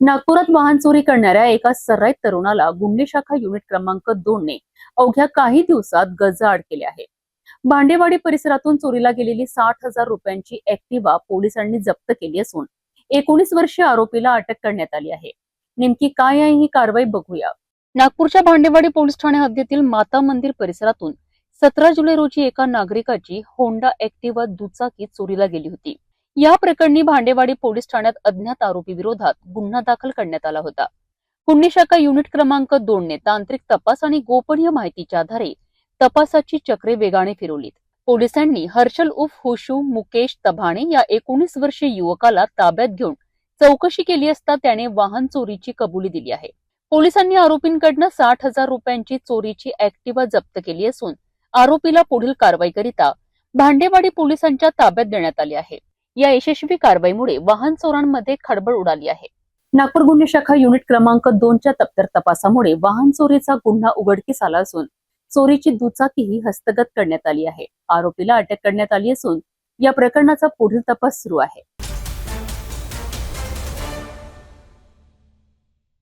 नागपुरात वाहन चोरी करणाऱ्या एका सर्राईत तरुणाला गुन्हे शाखा युनिट क्रमांक 2 ने अवघ्या काही दिवसात गजाआड केले आहे. भांडेवाडी परिसरातून चोरीला गेलेली 60,000 रुपयांची ऍक्टिवा पोलिसांनी जप्त केली असून 19 वर्षीय आरोपीला अटक करण्यात आली आहे. नेमकी काय आहे ही कारवाई बघूया. नागपूरच्या भांडेवाडी पोलीस ठाणे हद्दीतील माता मंदिर परिसरातून 17 जुलै रोजी एका नागरिकाची होंडा ऍक्टिवा दुचाकी चोरीला गेली होती. या प्रकरणी भांडेवाडी पोलीस ठाण्यात अज्ञात आरोपी विरोधात गुन्हा दाखल करण्यात आला होता. गुन्हे शाखा युनिट क्रमांक 2 ने तांत्रिक तपास आणि गोपनीय माहितीच्या आधारे तपासाची चक्रे वेगाने फिरवलीत. पोलिसांनी हर्षल उर्फ हुशू मुकेश तभाणे या 19 वर्षीय युवकाला ताब्यात घेऊन चौकशी केली असता त्याने वाहन चोरीची कबुली दिली आहे. पोलिसांनी आरोपींकडनं 60,000 रुपयांची चोरीची ऍक्टिवा जप्त केली असून आरोपीला पुढील कारवाईकरिता भांडेवाडी पोलिसांच्या ताब्यात देण्यात आले आहे. या यशस्वी कारवाईमुळे वाहन चोरांमध्ये खळबळ उडाली आहे. नागपूर गुन्हे शाखा युनिट क्रमांक 2 च्या तपासामुळे वाहन चोरीचा गुन्हा उघडकीस आला असून चोरीची दुचाकीही हस्तगत करण्यात आली आहे. आरोपीला अटक करण्यात आली असून या प्रकरणाचा पुढील तपास सुरू आहे.